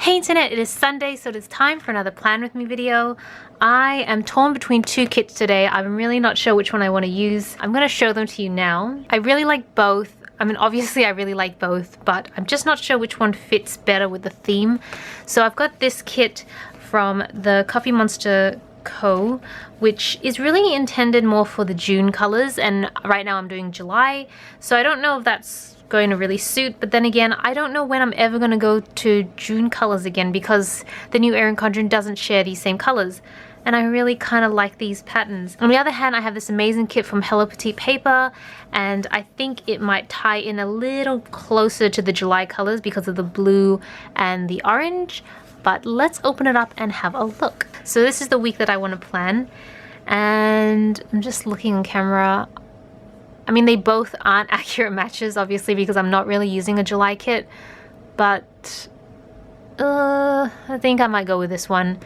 Hey internet, it is Sunday, so it is time for another Plan With Me video. I am torn between two kits today. I'm really not sure which one I want to use. I'm going to show them to you now. I really like both. I mean, obviously I really like both, but I'm just not sure which one fits better with the theme. So I've got this kit from the Coffee Monster Co, which is really intended more for the June colors, and right now I'm doing July, so I don't know if that's going to really suit. But then again, I don't know when I'm ever going to go to June colors again, because the new Erin Condren doesn't share these same colors, and I really kind of like these patterns. On the other hand, I have this amazing kit from HelloPetitePaper, and I think it might tie in a little closer to the July colors because of the blue and the orange. But let's open it up and have a look. So this is the week that I want to plan, and I'm just looking on camera. I mean, they both aren't accurate matches, obviously, because I'm not really using a July kit, but I think I might go with this one.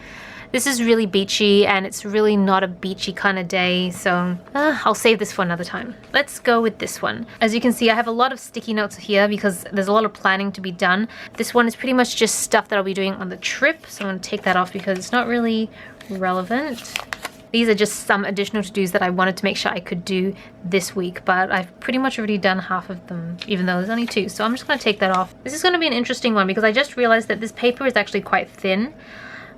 This is really beachy, and it's really not a beachy kind of day, so I'll save this for another time. Let's go with this one. As you can see, I have a lot of sticky notes here because there's a lot of planning to be done. This one is pretty much just stuff that I'll be doing on the trip, so I'm going to take that off because it's not really relevant. These are just some additional to-dos that I wanted to make sure I could do this week, but I've pretty much already done half of them, even though there's only two, so I'm just going to take that off. This is going to be an interesting one because I just realized that this paper is actually quite thin,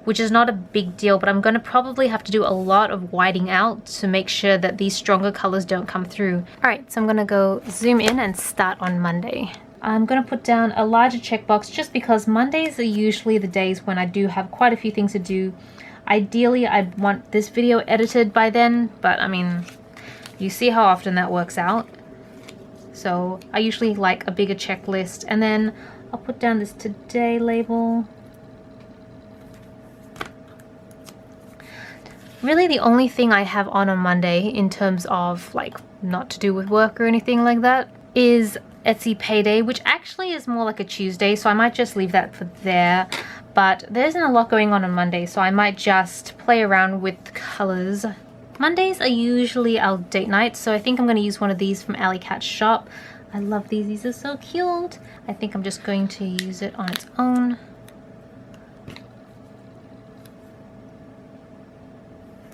which is not a big deal, but I'm going to probably have to do a lot of whiting out to make sure that these stronger colors don't come through. Alright, so I'm going to go zoom in and start on Monday. I'm going to put down a larger checkbox just because Mondays are usually the days when I do have quite a few things to do. Ideally, I'd want this video edited by then, but I mean, you see how often that works out. So I usually like a bigger checklist, and then I'll put down this today label. Really the only thing I have on Monday in terms of like not to do with work or anything like that is Etsy payday, which actually is more like a Tuesday, so I might just leave that for there. But there isn't a lot going on Monday, so I might just play around with colors. Mondays are usually our date night, so I think I'm going to use one of these from Alley Cat's shop. I love these. These are so cute. I think I'm just going to use it on its own.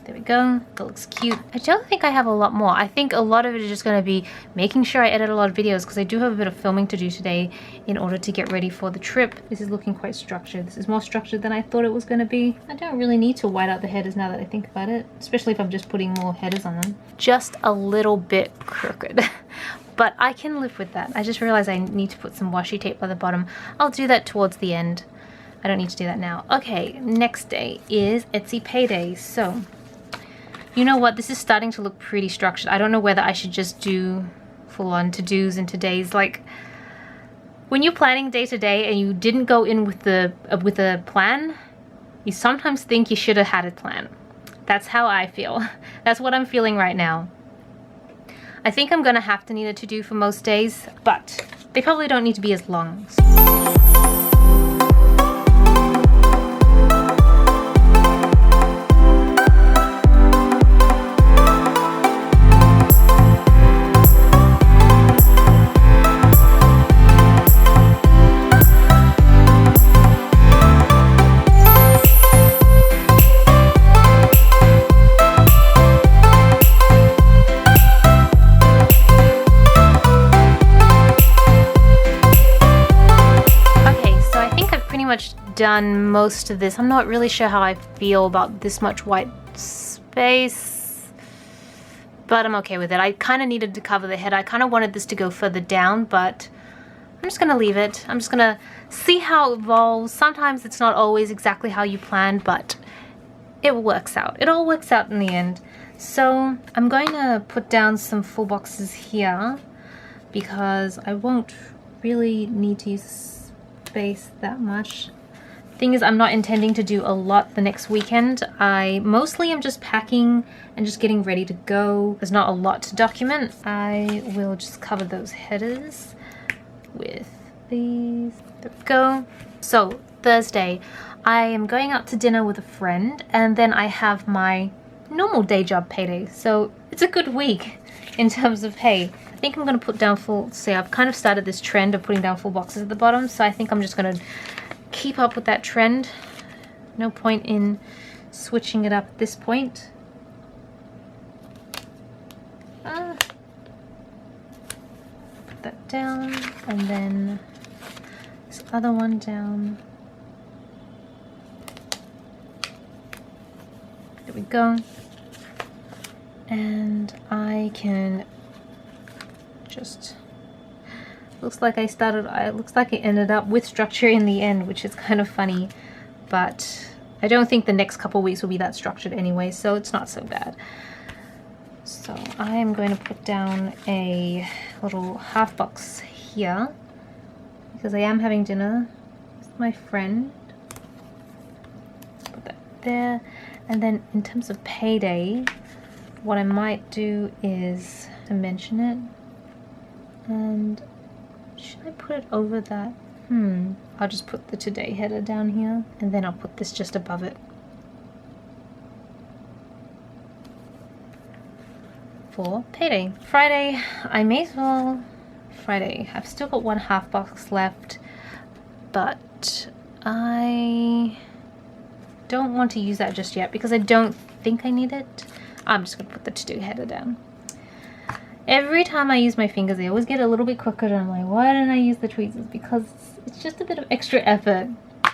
There we go. That looks cute. I don't think I have a lot more. I think a lot of it is just going to be making sure I edit a lot of videos because I do have a bit of filming to do today in order to get ready for the trip. This is looking quite structured. This is more structured than I thought it was going to be. I don't really need to white out the headers now that I think about it, especially if I'm just putting more headers on them. Just a little bit crooked. But I can live with that. I just realized I need to put some washi tape by the bottom. I'll do that towards the end. I don't need to do that now. Okay, next day is Etsy payday. So you know what? This is starting to look pretty structured. I don't know whether I should just do full-on to-dos and to-days. Like, when you're planning day to day and you didn't go in with a plan, you sometimes think you should have had a plan. That's how I feel. That's what I'm feeling right now. I think I'm gonna have to need a to-do for most days, but they probably don't need to be as long. Done most of this. I'm not really sure how I feel about this much white space, but I'm okay with it. I kind of needed to cover the head. I kind of wanted this to go further down, but I'm just gonna leave it. I'm just gonna see how it evolves. Sometimes it's not always exactly how you planned, but it works out. It all works out in the end. So I'm going to put down some full boxes here because I won't really need to use space that much. Thing is, I'm not intending to do a lot the next weekend. I mostly am just packing and just getting ready to go. There's not a lot to document. I will just cover those headers with these. There we go. So Thursday, I am going out to dinner with a friend, and then I have my normal day job payday. So it's a good week in terms of pay. I think I'm going to put down full, see, I've kind of started this trend of putting down full boxes at the bottom, so I think I'm just going to keep up with that trend. No point in switching it up at this point. Put that down, and then this other one down. There we go. And I can just, looks like it ended up with structure in the end, which is kind of funny, but I don't think the next couple weeks will be that structured anyway, so it's not so bad. So I am going to put down a little half box here because I am having dinner with my friend. Put that there. And then in terms of payday, what I might do is to mention it. And should I put it over that? I'll just put the today header down here, and then I'll put this just above it for payday. Friday, I may as well, Friday, I've still got one half box left, but I don't want to use that just yet because I don't think I need it. I'm just going to put the to-do header down. Every time I use my fingers, I always get a little bit crooked, and I'm like, why didn't I use the tweezers? Because it's just a bit of extra effort.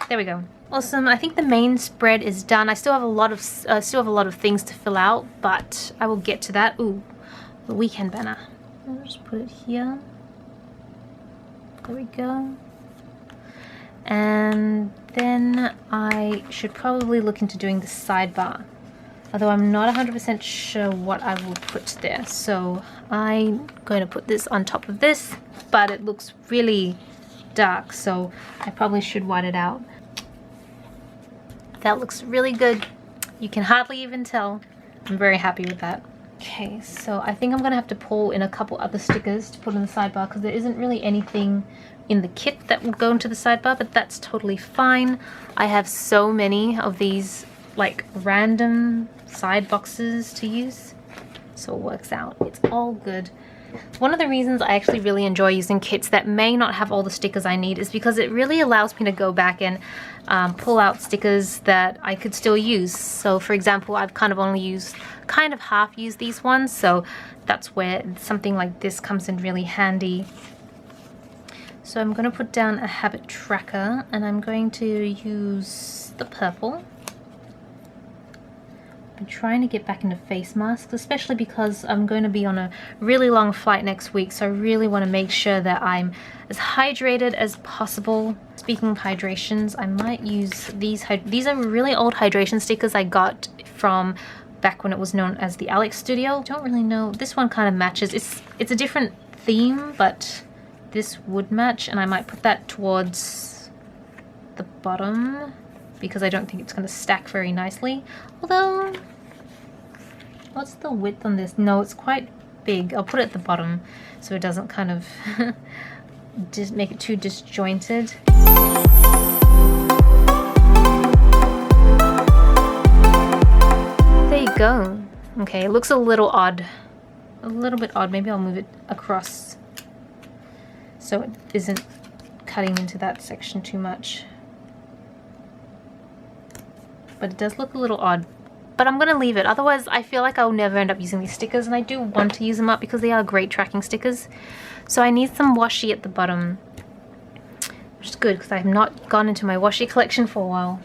There we go. Awesome. I think the main spread is done. I still have a lot of things to fill out, but I will get to that. Ooh, the weekend banner. I'll just put it here. There we go. And then I should probably look into doing the sidebar, although I'm not 100% sure what I will put there. So I'm going to put this on top of this, but it looks really dark, so I probably should white it out. That looks really good. You can hardly even tell. I'm very happy with that. Okay, so I think I'm gonna have to pull in a couple other stickers to put in the sidebar because there isn't really anything in the kit that will go into the sidebar, but that's totally fine. I have so many of these like random side boxes to use, so it works out. It's all good. One of the reasons I actually really enjoy using kits that may not have all the stickers I need is because it really allows me to go back and pull out stickers that I could still use. So for example, I've kind of half used these ones, so that's where something like this comes in really handy. So I'm going to put down a habit tracker, and I'm going to use the purple. I'm trying to get back into face masks, especially because I'm going to be on a really long flight next week, so I really want to make sure that I'm as hydrated as possible. Speaking of hydrations, I might use these. These are really old hydration stickers I got from back when it was known as the Alex Studio. Don't really know. This one kind of matches. It's a different theme, but this would match, and I might put that towards the bottom because I don't think it's going to stack very nicely. Although, what's the width on this? No, it's quite big. I'll put it at the bottom so it doesn't kind of just make it too disjointed. There you go. Okay, it looks a little odd. A little bit odd. Maybe I'll move it across so it isn't cutting into that section too much. But it does look a little odd. But I'm going to leave it. Otherwise, I feel like I'll never end up using these stickers, and I do want to use them up because they are great tracking stickers. So I need some washi at the bottom, which is good because I have not gone into my washi collection for a while.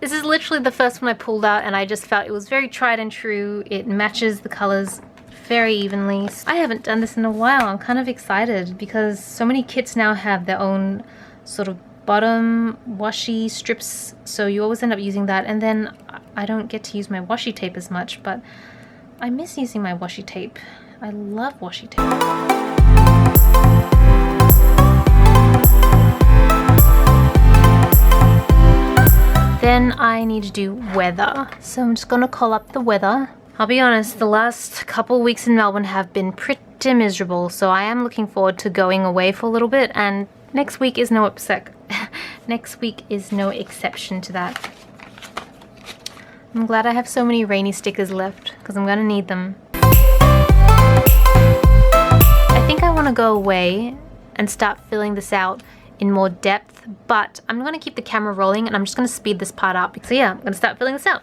This is literally the first one I pulled out, and I just felt it was very tried and true. It matches the colors very evenly. I haven't done this in a while. I'm kind of excited because so many kits now have their own sort of bottom washi strips, so you always end up using that, and then I don't get to use my washi tape as much, but I miss using my washi tape. I love washi tape. Then I need to do weather, so I'm just gonna call up the weather. I'll be honest, the last couple weeks in Melbourne have been pretty miserable, so I am looking forward to going away for a little bit, and next week is no exception to that. I'm glad I have so many rainy stickers left because I'm gonna need them. I think I want to go away and start filling this out in more depth, but I'm going to keep the camera rolling and I'm just going to speed this part up. So yeah, I'm going to start filling this out.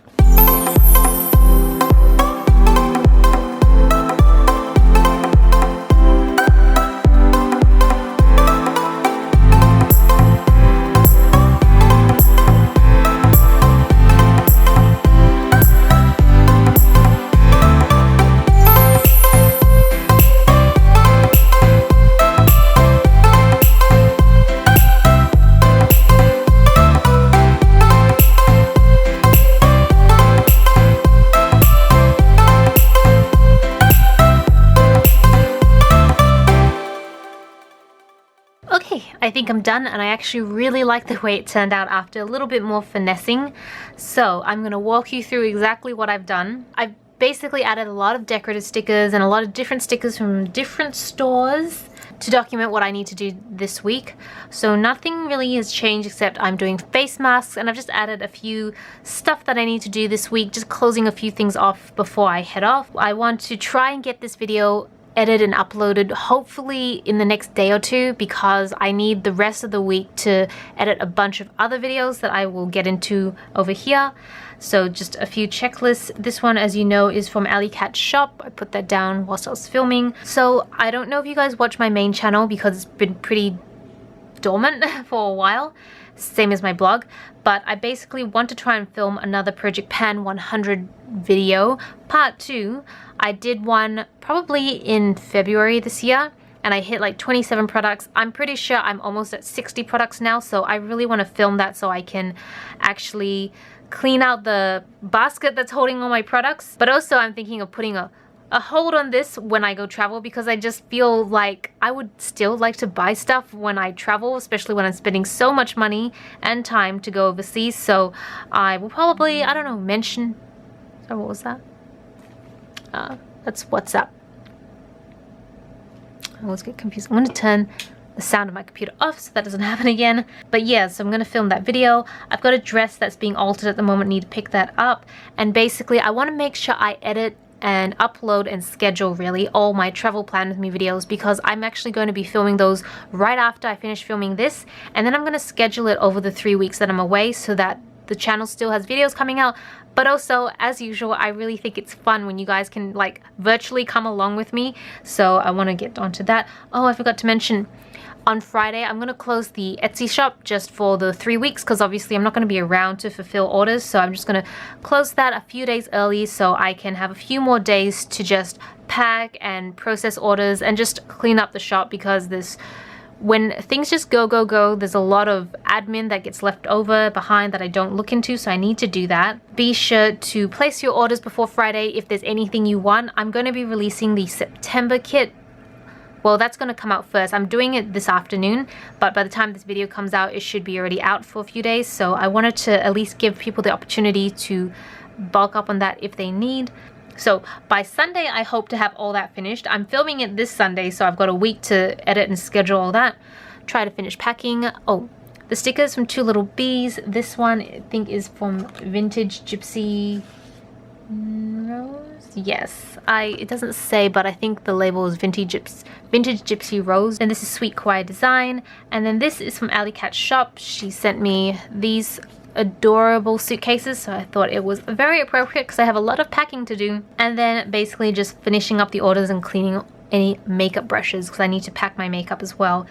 I think I'm done, and I actually really like the way it turned out after a little bit more finessing. So I'm going to walk you through exactly what I've done. I've basically added a lot of decorative stickers and a lot of different stickers from different stores to document what I need to do this week. So nothing really has changed except I'm doing face masks, and I've just added a few stuff that I need to do this week, just closing a few things off before I head off. I want to try and get this video edited and uploaded hopefully in the next day or two, because I need the rest of the week to edit a bunch of other videos that I will get into over here. So just a few checklists. This one, as you know, is from Alley Cat's shop. I put that down whilst I was filming. So I don't know if you guys watch my main channel because it's been pretty dormant for a while, same as my blog, but I basically want to try and film another Project Pan 100 video, part 2. I did one probably in February this year, and I hit like 27 products. I'm pretty sure I'm almost at 60 products now, so I really want to film that so I can actually clean out the basket that's holding all my products. But also I'm thinking of putting a hold on this when I go travel, because I just feel like I would still like to buy stuff when I travel, especially when I'm spending so much money and time to go overseas. So I will probably, I don't know, mention, sorry, what was that? That's WhatsApp. I always get confused. I'm going to turn the sound of my computer off so that doesn't happen again. But yeah, so I'm going to film that video. I've got a dress that's being altered at the moment, need to pick that up. And basically I want to make sure I edit and upload and schedule really all my travel plan with me videos, because I'm actually going to be filming those right after I finish filming this, and then I'm going to schedule it over the 3 weeks that I'm away so that the channel still has videos coming out. But also, as usual, I really think it's fun when you guys can like virtually come along with me, so I want to get onto that. Oh, I forgot to mention, on Friday, I'm going to close the Etsy shop just for the 3 weeks, because obviously I'm not going to be around to fulfill orders. So I'm just going to close that a few days early so I can have a few more days to just pack and process orders and just clean up the shop, because when things just go, there's a lot of admin that gets left over behind that I don't look into, so I need to do that. Be sure to place your orders before Friday if there's anything you want. I'm going to be releasing the September kit. Well, that's going to come out first. I'm doing it this afternoon, but by the time this video comes out, it should be already out for a few days. So I wanted to at least give people the opportunity to bulk up on that if they need. So by Sunday, I hope to have all that finished. I'm filming it this Sunday, so I've got a week to edit and schedule all that. Try to finish packing. Oh, the stickers from Two Little Bees. This one I think is from Vintage Gypsy Rose. Yes, it doesn't say, but I think the label is Vintage Gypsy Rose. And this is Sweet Kawaii Design. And then this is from Alley Cat's shop. She sent me these adorable suitcases, so I thought it was very appropriate because I have a lot of packing to do. And then basically just finishing up the orders and cleaning any makeup brushes, because I need to pack my makeup as well.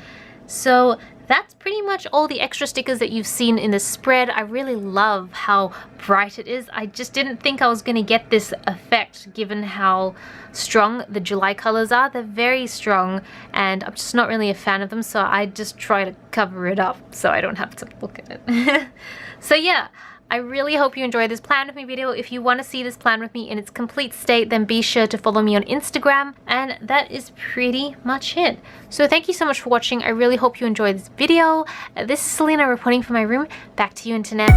So that's pretty much all the extra stickers that you've seen in the spread. I really love how bright it is. I just didn't think I was going to get this effect given how strong the July colors are. They're very strong and I'm just not really a fan of them, so I just try to cover it up so I don't have to look at it. So yeah, I really hope you enjoyed this plan with me video. If you want to see this plan with me in its complete state, then be sure to follow me on Instagram. And that is pretty much it. So thank you so much for watching. I really hope you enjoyed this video. This is Celina reporting from my room. Back to you, internet.